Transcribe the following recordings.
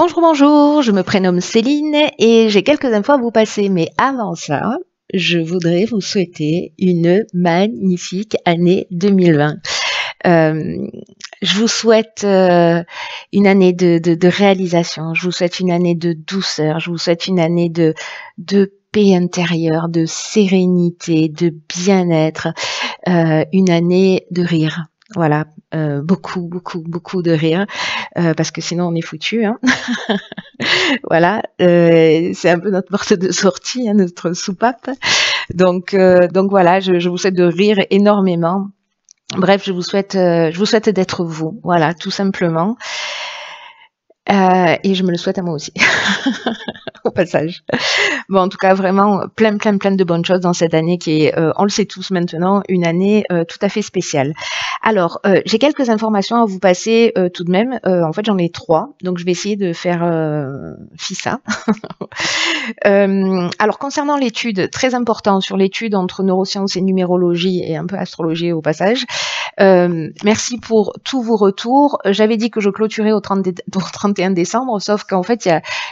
Bonjour, bonjour, je me prénomme Céline et j'ai quelques infos à vous passer. Mais avant ça, je voudrais vous souhaiter une magnifique année 2020. Euh, je vous souhaite une année de réalisation, je vous souhaite une année de douceur, je vous souhaite une année de paix intérieure, de sérénité, de bien-être, une année de rire. Voilà, beaucoup de rire, parce que sinon on est foutu, hein. Voilà, c'est un peu notre porte de sortie, hein, notre soupape. Donc voilà, je vous souhaite de rire énormément. Bref, je vous souhaite d'être vous, voilà, tout simplement. Et je me le souhaite à moi aussi, au passage. Bon, en tout cas, vraiment plein de bonnes choses dans cette année qui est, on le sait tous maintenant, une année tout à fait spéciale. Alors, j'ai quelques informations à vous passer tout de même. En fait, j'en ai 3, donc je vais essayer de faire FISA. Alors, concernant l'étude, très important sur l'étude entre neurosciences et numérologie et un peu astrologie au passage. Merci pour tous vos retours. J'avais dit que je clôturais au 31 décembre, sauf qu'en fait,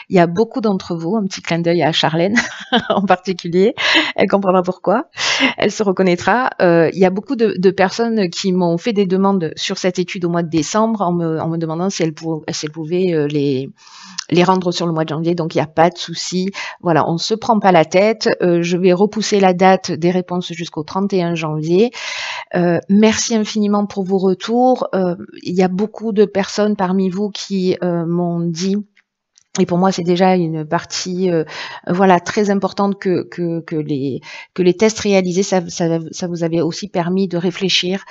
il y a beaucoup d'entre vous, un petit clin d'œil à Charlène en particulier, elle comprendra pourquoi, elle se reconnaîtra. Il y a beaucoup de personnes qui m'ont fait des demandes sur cette étude au mois de décembre en me demandant si elles pouvaient les rendre sur le mois de janvier, donc il n'y a pas de souci. Voilà, on ne se prend pas la tête. Je vais repousser la date des réponses jusqu'au 31 janvier. Merci infiniment pour vos retours. Il y a beaucoup de personnes parmi vous qui m'ont dit, et pour moi c'est déjà une partie voilà, très importante que les tests réalisés, ça vous avait aussi permis de réfléchir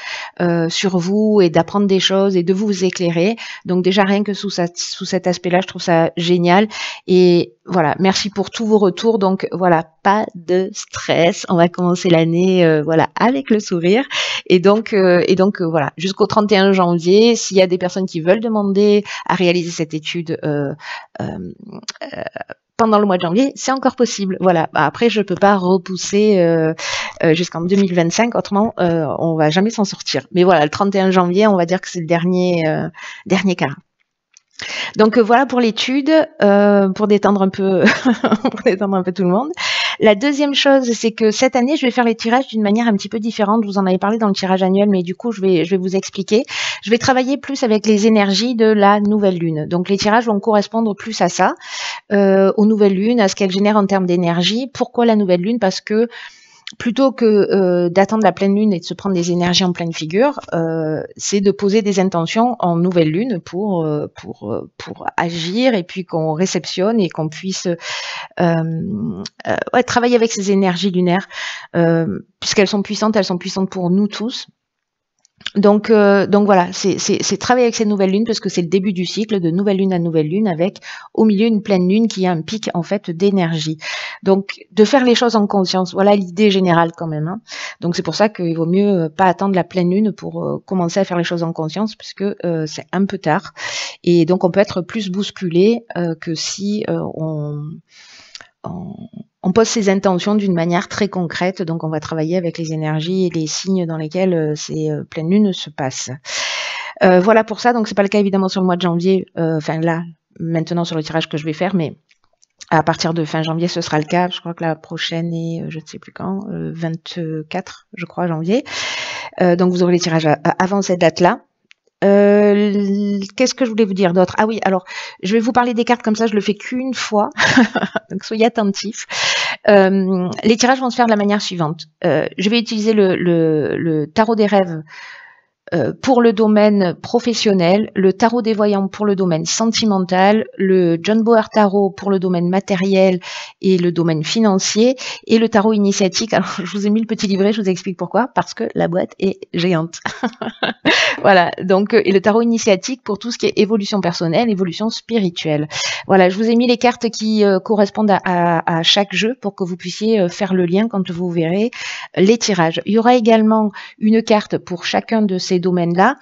sur vous et d'apprendre des choses et de vous éclairer. Donc déjà rien que sous cet aspect-là, je trouve ça génial. Et voilà, merci pour tous vos retours. Donc voilà, pas de stress. On va commencer l'année voilà, avec le sourire. Et donc voilà, jusqu'au 31 janvier, s'il y a des personnes qui veulent demander à réaliser cette étude pendant le mois de janvier, c'est encore possible. Voilà. Après, je peux pas repousser jusqu'en 2025, autrement on va jamais s'en sortir. Mais voilà, le 31 janvier, on va dire que c'est le dernier quart. Donc voilà pour l'étude, pour détendre un peu, pour détendre un peu tout le monde. La deuxième chose, c'est que cette année, je vais faire les tirages d'une manière un petit peu différente. Je vous en avais parlé dans le tirage annuel, mais du coup, je vais vous expliquer. Je vais travailler plus avec les énergies de la nouvelle lune. Donc les tirages vont correspondre plus à ça, aux nouvelles lunes, à ce qu'elles génèrent en termes d'énergie. Pourquoi la nouvelle lune? Parce que plutôt que d'attendre la pleine lune et de se prendre des énergies en pleine figure, c'est de poser des intentions en nouvelle lune pour agir et puis qu'on réceptionne et qu'on puisse travailler avec ces énergies lunaires, puisqu'elles sont puissantes pour nous tous. Donc voilà, c'est travailler avec ces nouvelles lunes parce que c'est le début du cycle de nouvelle lune à nouvelle lune avec au milieu une pleine lune qui a un pic en fait d'énergie. Donc de faire les choses en conscience, voilà l'idée générale quand même, hein. Donc c'est pour ça qu'il vaut mieux pas attendre la pleine lune pour commencer à faire les choses en conscience puisque c'est un peu tard et donc on peut être plus bousculé que si on pose ses intentions d'une manière très concrète, donc on va travailler avec les énergies et les signes dans lesquels ces pleines lunes se passent. Voilà pour ça, donc c'est pas le cas évidemment sur le mois de janvier, enfin là, maintenant sur le tirage que je vais faire, mais à partir de fin janvier, ce sera le cas. Je crois que la prochaine est, je ne sais plus quand, 24, je crois, janvier. Donc vous aurez les tirages avant cette date-là. Qu'est-ce que je voulais vous dire d'autre? Ah oui, alors je vais vous parler des cartes comme ça, je le fais qu'une fois, donc soyez attentifs. Les tirages vont se faire de la manière suivante. Je vais utiliser le tarot des rêves pour le domaine professionnel, le tarot des voyants pour le domaine sentimental, le John Boer Tarot pour le domaine matériel et le domaine financier, et le tarot initiatique. Alors, je vous ai mis le petit livret, je vous explique pourquoi, parce que la boîte est géante. Voilà, donc, et le tarot initiatique pour tout ce qui est évolution personnelle, évolution spirituelle. Voilà, je vous ai mis les cartes qui correspondent à chaque jeu pour que vous puissiez faire le lien quand vous verrez les tirages. Il y aura également une carte pour chacun de ces domaines-là,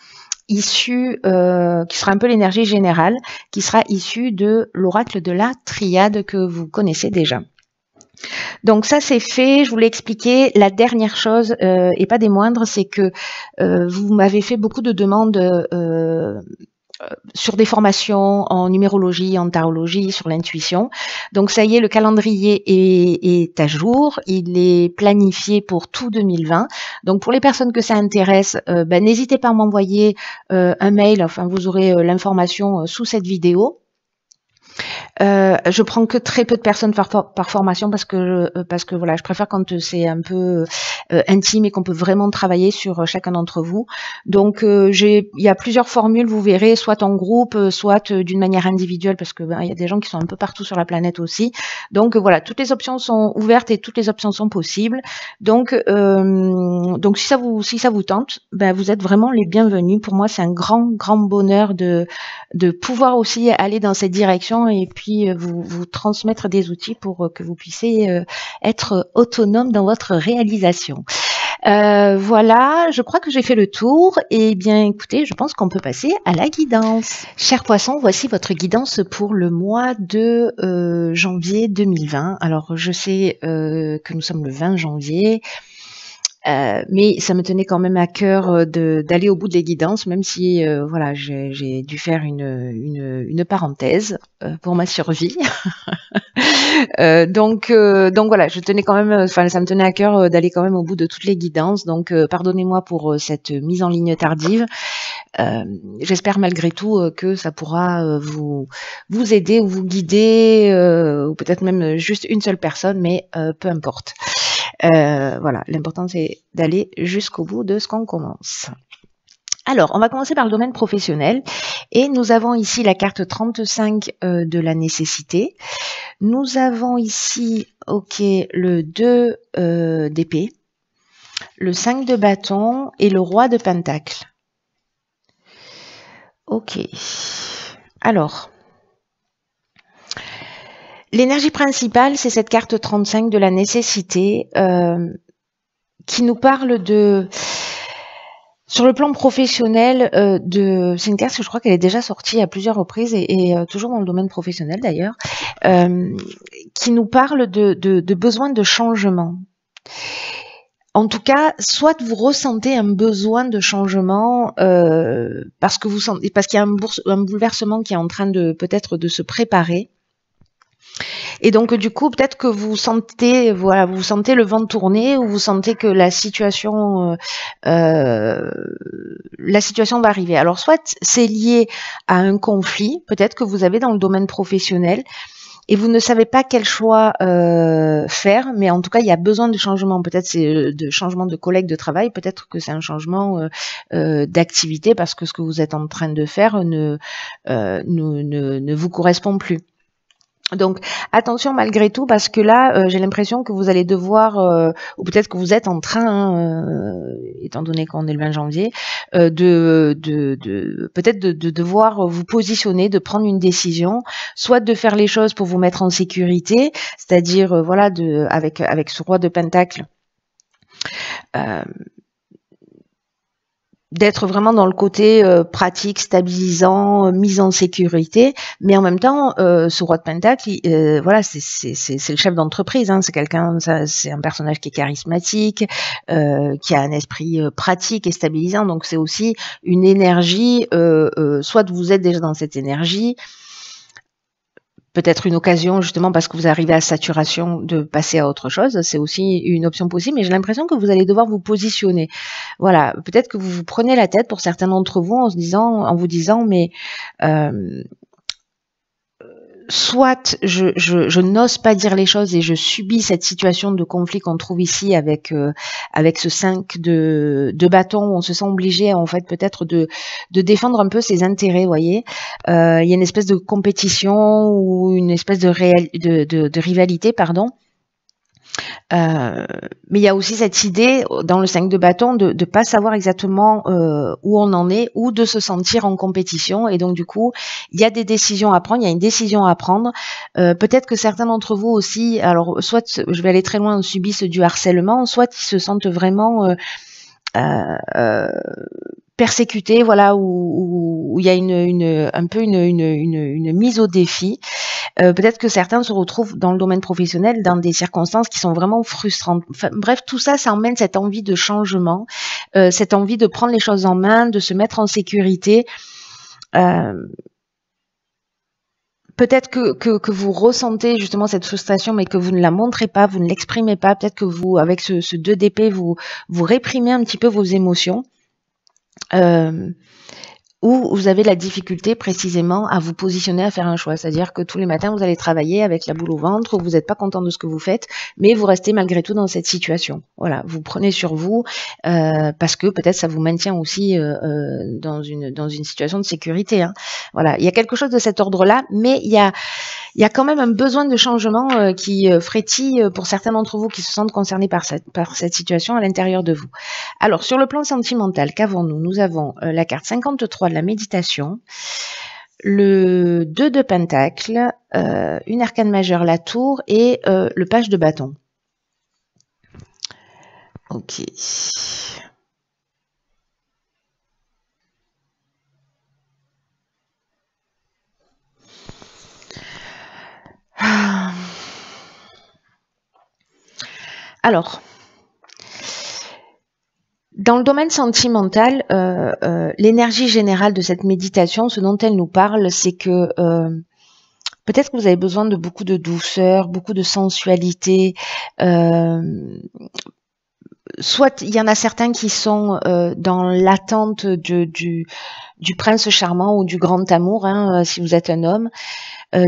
qui sera un peu l'énergie générale, qui sera issue de l'oracle de la triade que vous connaissez déjà. Donc ça c'est fait, je vous l'ai expliqué. La dernière chose, et pas des moindres, c'est que vous m'avez fait beaucoup de demandes sur des formations en numérologie, en tarologie, sur l'intuition. Donc ça y est, le calendrier est à jour, il est planifié pour tout 2020. Donc pour les personnes que ça intéresse, n'hésitez pas à m'envoyer un mail, enfin vous aurez l'information sous cette vidéo. Je prends que très peu de personnes par formation parce que voilà, je préfère quand c'est un peu intime et qu'on peut vraiment travailler sur chacun d'entre vous. Donc il y a plusieurs formules, vous verrez, soit en groupe, soit d'une manière individuelle, parce que il y a des gens qui sont un peu partout sur la planète aussi. Donc voilà, toutes les options sont ouvertes et toutes les options sont possibles. Donc si ça vous tente, vous êtes vraiment les bienvenus. Pour moi, c'est un grand bonheur de pouvoir aussi aller dans cette direction et puis vous transmettre des outils pour que vous puissiez être autonome dans votre réalisation. Voilà, je crois que j'ai fait le tour. Et bien, écoutez, je pense qu'on peut passer à la guidance. Chers poissons, voici votre guidance pour le mois de janvier 2020. Alors, je sais que nous sommes le 20 janvier. Mais ça me tenait quand même à cœur d'aller au bout de les guidances, même si voilà, j'ai dû faire une parenthèse pour ma survie. Donc voilà, je tenais quand même, enfin ça me tenait à cœur d'aller quand même au bout de toutes les guidances. Donc pardonnez-moi pour cette mise en ligne tardive. J'espère malgré tout que ça pourra vous aider ou vous guider, ou peut-être même juste une seule personne, mais peu importe. Voilà, l'important c'est d'aller jusqu'au bout de ce qu'on commence. Alors, on va commencer par le domaine professionnel et nous avons ici la carte 35 de la nécessité. Nous avons ici, le 2 d'épée, le 5 de bâton et le roi de pentacle. Ok, alors... l'énergie principale, c'est cette carte 35 de la nécessité qui nous parle de... Sur le plan professionnel, c'est une carte que je crois qu'elle est déjà sortie à plusieurs reprises et toujours dans le domaine professionnel d'ailleurs, qui nous parle de besoin de changement. En tout cas, soit vous ressentez un besoin de changement parce qu'il y a un bouleversement qui est en train de peut-être de se préparer. Et donc du coup, peut-être que vous sentez le vent tourner, ou vous sentez que la situation va arriver. Alors soit c'est lié à un conflit, peut-être que vous avez dans le domaine professionnel, et vous ne savez pas quel choix faire, mais en tout cas il y a besoin de changement. Peut-être c'est de changement de collègue de travail, peut-être que c'est un changement d'activité parce que ce que vous êtes en train de faire ne vous correspond plus. Donc attention malgré tout, parce que là j'ai l'impression que vous allez devoir, ou peut-être que vous êtes en train, étant donné qu'on est le 20 janvier, peut-être de devoir vous positionner, de prendre une décision, soit de faire les choses pour vous mettre en sécurité, c'est-à-dire voilà, avec ce roi de pentacle, d'être vraiment dans le côté pratique, stabilisant, mise en sécurité, mais en même temps, ce roi de pentacle, voilà, c'est le chef d'entreprise, hein, c'est un personnage qui est charismatique, qui a un esprit pratique et stabilisant, donc c'est aussi une énergie, soit vous êtes déjà dans cette énergie, peut-être une occasion justement parce que vous arrivez à saturation de passer à autre chose, c'est aussi une option possible, mais j'ai l'impression que vous allez devoir vous positionner. Voilà, peut-être que vous vous prenez la tête pour certains d'entre vous en vous disant mais soit je n'ose pas dire les choses et je subis cette situation de conflit qu'on trouve ici avec ce 5 de bâton, où on se sent obligé en fait peut-être de défendre un peu ses intérêts, vous voyez. Il y a une espèce de compétition ou une espèce de rivalité, pardon. Mais il y a aussi cette idée dans le 5 de bâton de pas savoir exactement où on en est, ou de se sentir en compétition, et donc du coup il y a des décisions à prendre, il y a une décision à prendre. Peut-être que certains d'entre vous aussi, alors soit je vais aller très loin, subissent du harcèlement, soit ils se sentent vraiment persécutés, voilà, où il y a un peu une mise au défi. Peut-être que certains se retrouvent dans le domaine professionnel dans des circonstances qui sont vraiment frustrantes. Enfin, bref, tout ça, ça emmène cette envie de changement, cette envie de prendre les choses en main, de se mettre en sécurité. Peut-être que vous ressentez justement cette frustration, mais que vous ne la montrez pas, vous ne l'exprimez pas. Peut-être que vous, avec ce 2 d'épée, vous réprimez un petit peu vos émotions. Où vous avez la difficulté précisément à vous positionner, à faire un choix. C'est-à-dire que tous les matins, vous allez travailler avec la boule au ventre, vous n'êtes pas content de ce que vous faites, mais vous restez malgré tout dans cette situation. Voilà, vous prenez sur vous parce que peut-être ça vous maintient aussi dans une situation de sécurité. Hein. Voilà, il y a quelque chose de cet ordre-là, mais il y a quand même un besoin de changement qui frétille pour certains d'entre vous qui se sentent concernés par cette situation à l'intérieur de vous. Alors, sur le plan sentimental, qu'avons-nous? Nous avons la carte 53 de la méditation, le 2 de Pentacle, une arcane majeure, la tour, et le page de bâton. Ok. Alors, dans le domaine sentimental, l'énergie générale de cette méditation, ce dont elle nous parle, c'est que peut-être que vous avez besoin de beaucoup de douceur, beaucoup de sensualité. Soit il y en a certains qui sont dans l'attente du prince charmant ou du grand amour, hein, si vous êtes un homme,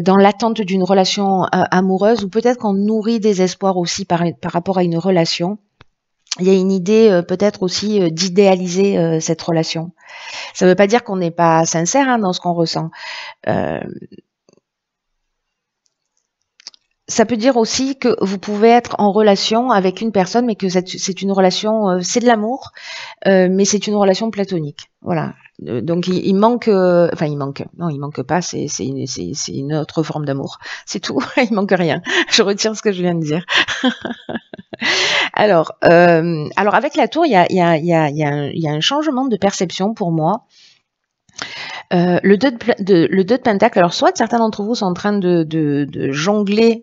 dans l'attente d'une relation amoureuse, ou peut-être qu'on nourrit des espoirs aussi par rapport à une relation. Il y a une idée peut-être aussi d'idéaliser cette relation. Ça ne veut pas dire qu'on n'est pas sincère dans ce qu'on ressent. Ça peut dire aussi que vous pouvez être en relation avec une personne, mais que c'est une relation, c'est de l'amour, mais c'est une relation platonique. Voilà. Donc il manque, enfin il manque, non il manque pas, c'est une autre forme d'amour, c'est tout, il manque rien. Je retire ce que je viens de dire. Alors avec la tour, il y a un changement de perception pour moi. Le 2 de Pentacle, alors soit certains d'entre vous sont en train de jongler.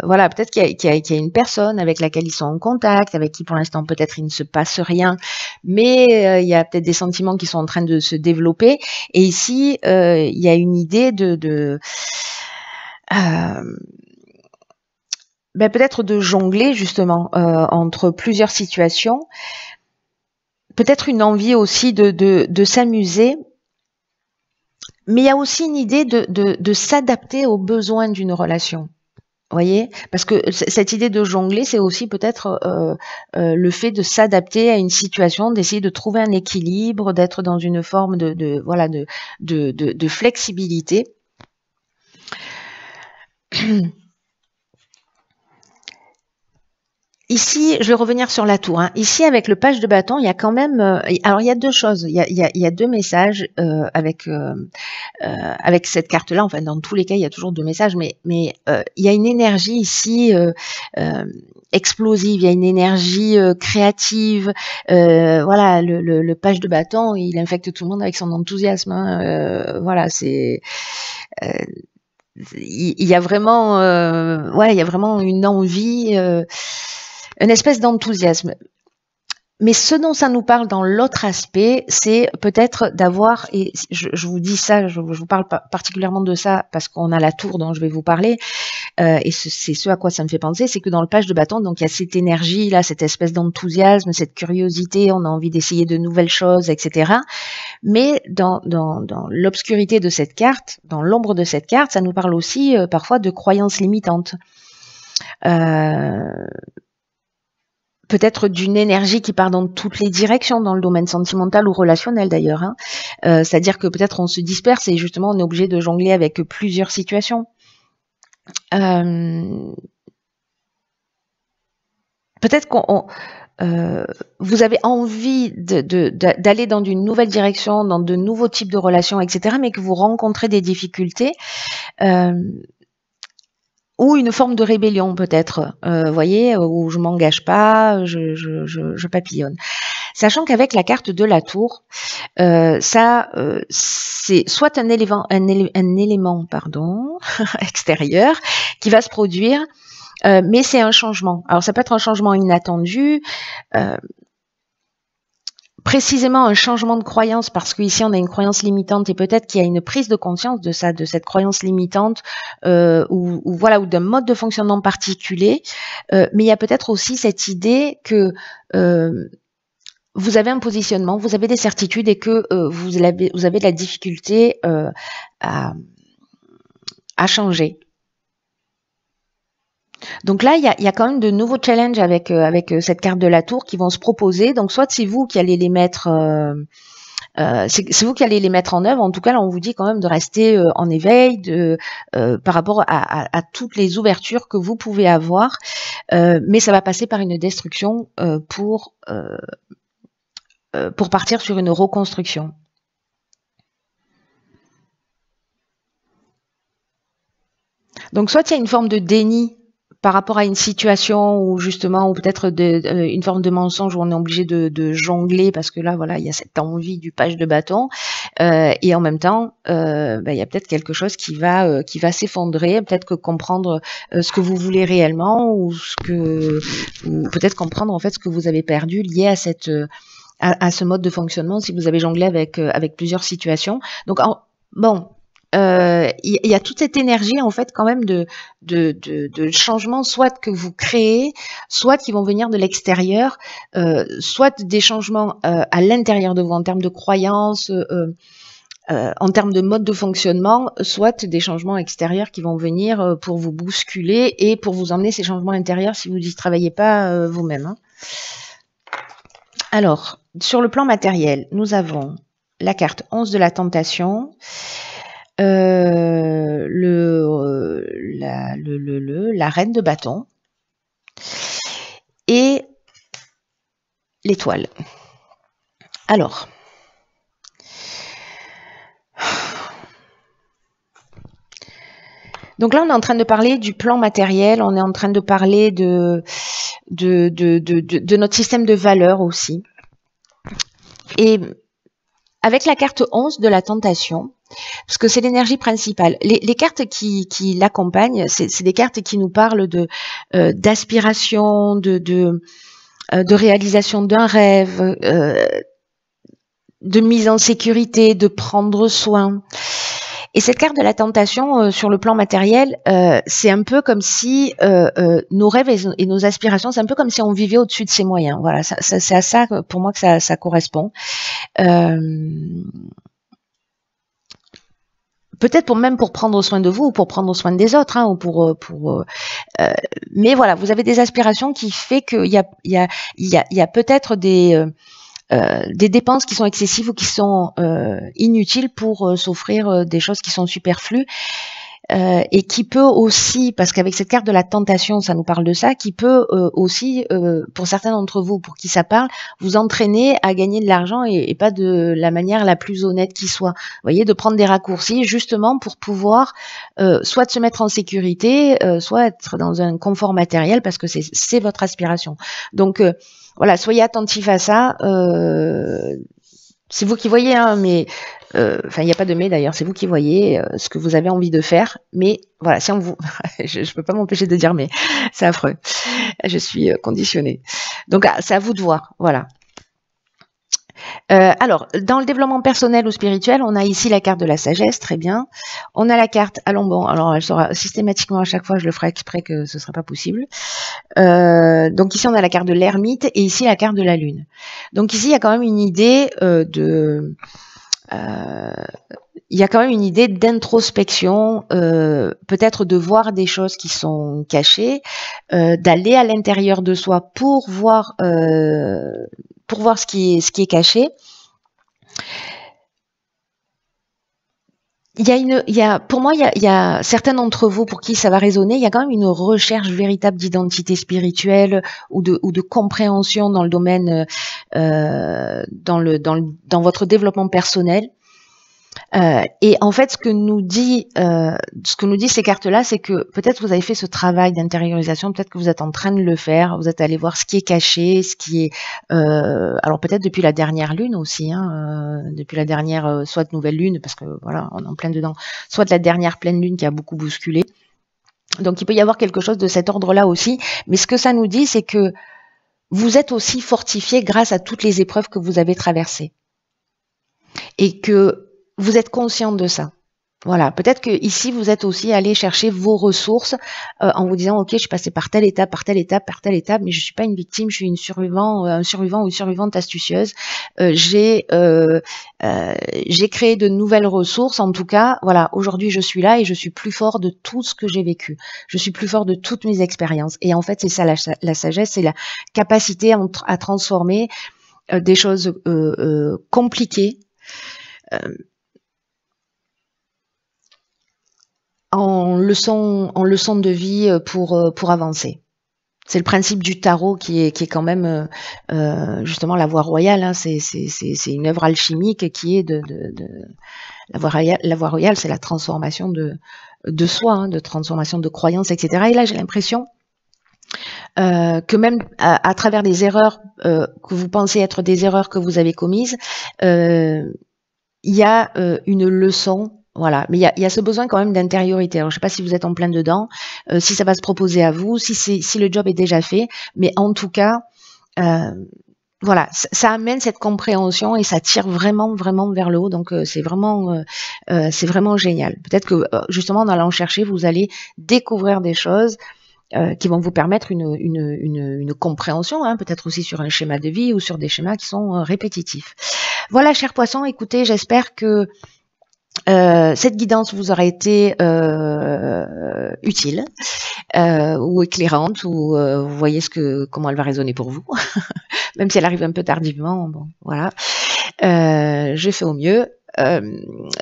Voilà, peut-être qu'il y a une personne avec laquelle ils sont en contact, avec qui pour l'instant peut-être il ne se passe rien, mais il y a peut-être des sentiments qui sont en train de se développer. Et ici, il y a une idée peut-être de jongler justement entre plusieurs situations, peut-être une envie aussi de s'amuser. Mais il y a aussi une idée de s'adapter aux besoins d'une relation. Vous voyez, parce que cette idée de jongler, c'est aussi peut-être le fait de s'adapter à une situation, d'essayer de trouver un équilibre, d'être dans une forme de flexibilité. Ici, je vais revenir sur la tour. Hein. Ici, avec le page de bâton, il y a quand même... alors, il y a deux choses. Il y a deux messages avec cette carte-là. Enfin, dans tous les cas, il y a toujours deux messages. Mais il y a une énergie ici explosive. Il y a une énergie créative. Voilà, le page de bâton, il infecte tout le monde avec son enthousiasme. Hein. Voilà, c'est... il y a vraiment... il y a vraiment une envie... une espèce d'enthousiasme. Mais ce dont ça nous parle dans l'autre aspect, c'est peut-être d'avoir, et je vous dis ça, je vous parle particulièrement de ça parce qu'on a la tour dont je vais vous parler, et c'est ce à quoi ça me fait penser, c'est que dans le page de bâton, donc il y a cette énergie là, cette espèce d'enthousiasme, cette curiosité, on a envie d'essayer de nouvelles choses, etc. Mais dans l'obscurité de cette carte, dans l'ombre de cette carte, ça nous parle aussi parfois de croyances limitantes. Peut-être d'une énergie qui part dans toutes les directions, dans le domaine sentimental ou relationnel d'ailleurs. Hein. C'est-à-dire que peut-être on se disperse et justement on est obligé de jongler avec plusieurs situations. Peut-être qu'on vous avez envie d'aller dans une nouvelle direction, dans de nouveaux types de relations, etc., mais que vous rencontrez des difficultés. Ou une forme de rébellion peut-être, voyez, où je m'engage pas, je papillonne. Sachant qu'avec la carte de la tour, ça c'est soit un élément extérieur qui va se produire, mais c'est un changement. Alors ça peut être un changement inattendu. précisément un changement de croyance, parce qu'ici on a une croyance limitante et peut-être qu'il y a une prise de conscience de ça, de cette croyance limitante ou voilà, ou d'un mode de fonctionnement particulier, mais il y a peut-être aussi cette idée que vous avez un positionnement, vous avez des certitudes et que vous avez de la difficulté à changer. Donc là, il y a quand même de nouveaux challenges avec cette carte de la tour qui vont se proposer. Donc soit c'est vous qui allez les mettre, c'est vous qui allez les mettre en œuvre. En tout cas, là, on vous dit quand même de rester en éveil par rapport à toutes les ouvertures que vous pouvez avoir. Mais ça va passer par une destruction pour partir sur une reconstruction. Donc soit il y a une forme de déni par rapport à une situation où justement, ou peut-être une forme de mensonge où on est obligé de jongler parce que là, voilà, il y a cette envie du page de bâton, et en même temps, il y a peut-être quelque chose qui va s'effondrer, peut-être que comprendre ce que vous voulez réellement ou peut-être comprendre en fait ce que vous avez perdu lié à cette à ce mode de fonctionnement si vous avez jonglé avec plusieurs situations. Donc bon. Il y a toute cette énergie en fait quand même de changement, soit que vous créez, soit qui vont venir de l'extérieur, soit des changements à l'intérieur de vous en termes de croyances, en termes de mode de fonctionnement, soit des changements extérieurs qui vont venir pour vous bousculer et pour vous emmener ces changements intérieurs si vous n'y travaillez pas vous-même. Hein. Alors, sur le plan matériel, nous avons la carte 11 de la tentation. La reine de bâton et l'étoile. Alors, donc là on est en train de parler du plan matériel, on est en train de parler de notre système de valeurs aussi. Et avec la carte 11 de la tentation, parce que c'est l'énergie principale. Les cartes qui l'accompagnent, c'est des cartes qui nous parlent d'aspiration, de réalisation d'un rêve, de mise en sécurité, de prendre soin. Et cette carte de la tentation, sur le plan matériel, c'est un peu comme si nos rêves et nos aspirations, c'est un peu comme si on vivait au-dessus de ses moyens. Voilà, c'est à ça pour moi que ça correspond. Peut-être même pour prendre soin de vous ou pour prendre soin des autres, hein, ou mais voilà, vous avez des aspirations qui fait qu'il y a peut-être des dépenses qui sont excessives ou qui sont inutiles pour s'offrir des choses qui sont superflues. Et qui peut aussi, parce qu'avec cette carte de la tentation, ça nous parle de ça, qui peut aussi, pour certains d'entre vous, pour qui ça parle, vous entraîner à gagner de l'argent et pas de la manière la plus honnête qui soit. Vous voyez, de prendre des raccourcis justement pour pouvoir soit de se mettre en sécurité, soit être dans un confort matériel parce que c'est votre aspiration. Donc voilà, soyez attentifs à ça. C'est vous qui voyez, hein, mais enfin, il n'y a pas de mais d'ailleurs, c'est vous qui voyez ce que vous avez envie de faire. Mais voilà, si on vous, je peux pas m'empêcher de dire mais, c'est affreux. Je suis conditionnée. Donc c'est à vous de voir, voilà. Alors, dans le développement personnel ou spirituel, on a ici la carte de la sagesse, très bien. On a la carte bon, alors elle sera systématiquement à chaque fois, je le ferai exprès que ce ne sera pas possible. Donc ici, on a la carte de l'ermite et ici la carte de la lune. Donc ici, il y a quand même une idée il y a quand même une idée d'introspection, peut-être de voir des choses qui sont cachées, d'aller à l'intérieur de soi pour voir ce qui est caché. Pour moi, il y a certains d'entre vous pour qui ça va résonner. Il y a quand même une recherche véritable d'identité spirituelle ou de compréhension dans le domaine, dans votre développement personnel. Et en fait, ce que nous dit ces cartes-là, c'est que peut-être vous avez fait ce travail d'intériorisation, peut-être que vous êtes en train de le faire, vous êtes allé voir ce qui est caché, ce qui est, alors peut-être depuis la dernière lune aussi, hein, depuis la dernière, soit de nouvelle lune, parce que voilà, on est en plein dedans, soit de la dernière pleine lune qui a beaucoup bousculé. Donc il peut y avoir quelque chose de cet ordre-là aussi, mais ce que ça nous dit, c'est que vous êtes aussi fortifié grâce à toutes les épreuves que vous avez traversées. Et que vous êtes conscient de ça. Voilà, peut-être que ici vous êtes aussi allé chercher vos ressources en vous disant ok, je suis passé par telle étape, par telle étape, par telle étape, mais je suis pas une victime, je suis une un survivant ou une survivante astucieuse. J'ai créé de nouvelles ressources. En tout cas, voilà, aujourd'hui je suis là et je suis plus fort de tout ce que j'ai vécu. Je suis plus fort de toutes mes expériences. Et en fait, c'est ça la sagesse, c'est la capacité à transformer des choses compliquées. En leçon de vie pour avancer. C'est le principe du tarot qui est quand même justement la voie royale. Hein, c'est une œuvre alchimique qui est de la voie royale, c'est la transformation de soi, hein, de transformation de croyances, etc. Et là, j'ai l'impression que même à travers des erreurs que vous pensez être des erreurs que vous avez commises, il y a une leçon. Voilà, mais il y a ce besoin quand même d'intériorité. Alors, je sais pas si vous êtes en plein dedans, si ça va se proposer à vous, si le job est déjà fait, mais en tout cas, voilà, ça amène cette compréhension et ça tire vraiment vers le haut. Donc, c'est vraiment génial. Peut-être que justement, en allant chercher, vous allez découvrir des choses qui vont vous permettre une compréhension, hein, peut-être aussi sur un schéma de vie ou sur des schémas qui sont répétitifs. Voilà, chers poissons, écoutez, j'espère que cette guidance vous aura été utile ou éclairante, ou vous voyez comment elle va résonner pour vous, même si elle arrive un peu tardivement. Bon, voilà, je fais au mieux.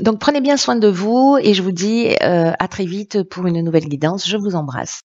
Donc prenez bien soin de vous et je vous dis à très vite pour une nouvelle guidance. Je vous embrasse.